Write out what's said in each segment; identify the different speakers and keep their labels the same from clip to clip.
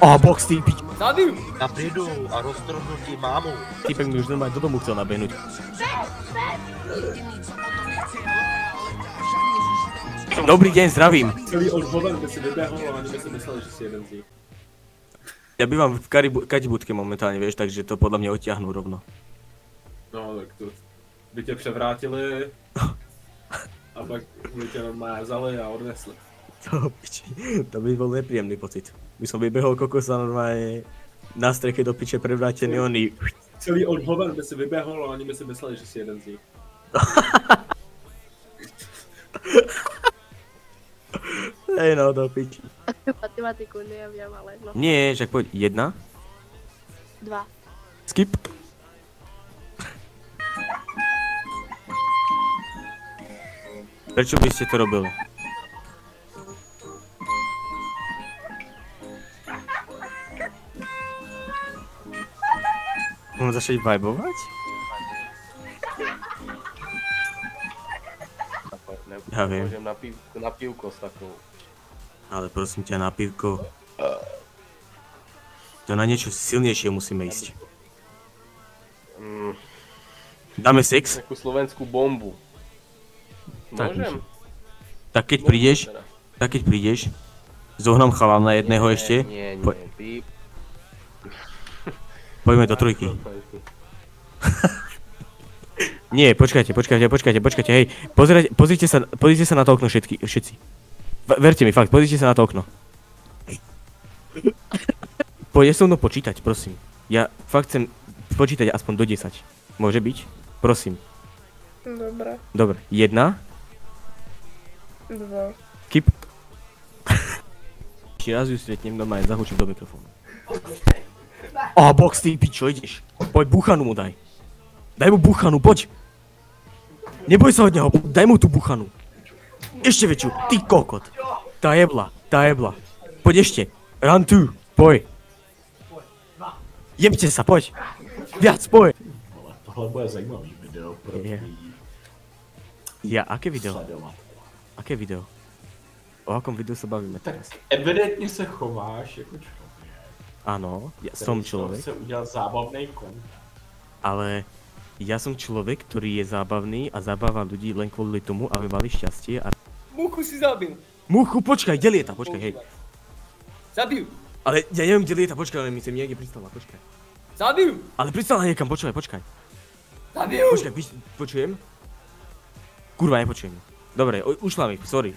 Speaker 1: A box ty pič.
Speaker 2: Zabijú.
Speaker 3: Naprídu a roztrhnú ti mámu.
Speaker 1: Týpek mi už normálne do domu chcel nabehnúť. Dobrý deň, zdravím.
Speaker 4: Celý od moment, by si vyběhl a ani by si mysleli, že si jeden z nich.
Speaker 1: Ja bývam v Kadibudke momentálne, vieš, takže to podľa mňa odtiahnú rovno.
Speaker 4: No, tak to by tě převrátili a pak by tě normálně vzali a odnesli.
Speaker 1: To by bol nepríjemný pocit. By som vybehol kokosa normálne na streche do piče prevrátený oný.
Speaker 4: Celý od moment by si vyběhl a ani by si mysleli, že si jeden z nich.
Speaker 1: Hej no, do piči.
Speaker 5: Matematiku neviem, ale no.
Speaker 1: Nie, však poď, 1.
Speaker 5: 2.
Speaker 1: Skip. Prečo by ste to robili? Mám začať vibovať? Ja viem.
Speaker 2: Môžem na pivko s takou.
Speaker 1: Ale prosím ťa, na pivko. To na niečo silnejšie musíme ísť. Dáme sex?
Speaker 2: Takú slovenskú bombu. Môžem?
Speaker 1: Tak keď prídeš, zohnám chalám na jedného ešte.
Speaker 2: Nie, ty...
Speaker 1: Poďme do trojky. Nie, počkajte, hej. Pozrite sa na to okno všetci. Verte mi, fakt, pozrite sa na to okno. Poďte so mnou počítať, prosím. Ja fakt chcem počítať aspoň do 10. Môže byť? Prosím.
Speaker 5: Dobre.
Speaker 1: Dobre, 1.
Speaker 5: 2.
Speaker 1: Kip. Ešte raz ju stretnem, normálne zahučím do mikrofónu. Á, box, ty pičo, ideš. Poď, buchanu mu daj. Daj mu buchanu, poď. Neboj sa od neho, daj mu tú buchanu. Ešte väčšiu, ty kokot. Tá jebla. Poď ešte. Run two, poď. Jebte sa, poď. Viac, poď.
Speaker 4: Tohle bude zajímavý video pro lidi.
Speaker 1: Ja, aké video? Aké video? O akom videu sa bavíme teraz?
Speaker 4: Evidentně se chováš jako člověk.
Speaker 1: Áno, ja som človek.
Speaker 4: Se udělal zábavný kon.
Speaker 1: Ale ja som človek, ktorý je zábavný a zabáva ľudí len kvôli tomu, aby mali šťastie a...
Speaker 2: Muchu si zabil.
Speaker 1: Muchu, počkaj, kde lieta, počkaj, hej.
Speaker 2: Zabijú.
Speaker 1: Ale ja neviem, kde lieta, počkaj, ale mi sem niekde pristala, počkaj.
Speaker 2: Zabijú.
Speaker 1: Ale pristala niekam, počkaj.
Speaker 2: Zabijú.
Speaker 1: Počkaj, počujem? Kurva, nepočujem. Dobre, ušla mi, sorry.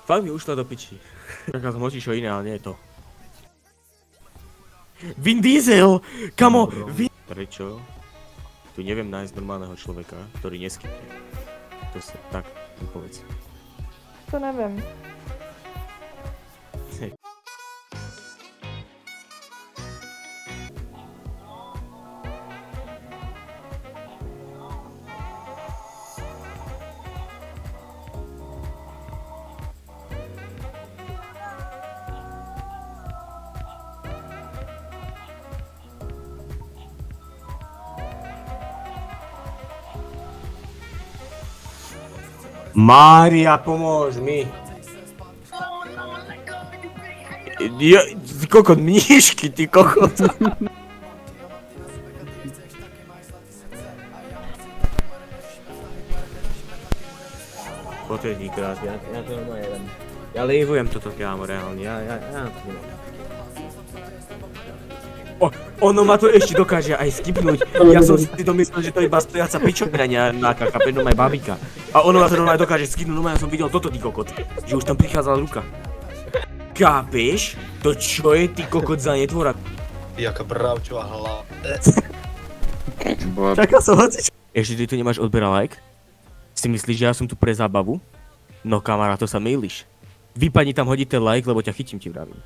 Speaker 1: Fakt mi ušla do piči. Čakal som hocičo iné, ale nie je to. Vin Diesel! Kamo, Prečo? Tu neviem nájsť normálneho človeka, ktorý neskypne. To sa tak, povedz.
Speaker 5: To neviem.
Speaker 1: Mária, pomôž mi! Ja, ty kokot, mníšky, ty kokot! Potrední krát, ja to normálne len... Ja livujem toto kámo, reálne, ja to nemám. Ono ma to ešte dokáže aj skipnúť. Ja som si to myslel, že to je iba stojaca pičobrania na KKP, no aj babika. A ono ma to normálne dokáže skipnúť, no ja som videl toto, ty kokot. Že už tam prichádzala ruka. Kápeš? To čo je, ty kokot, za netvora?
Speaker 3: Jaká bravčová hlava.
Speaker 1: Čaká som hocič. Ešte ty tu nemáš odbera like? Si myslíš, že ja som tu pre zábavu? No kamarát, to sa mýliš. Vypadni tam, hodíte like, lebo ťa chytím, ti vravím.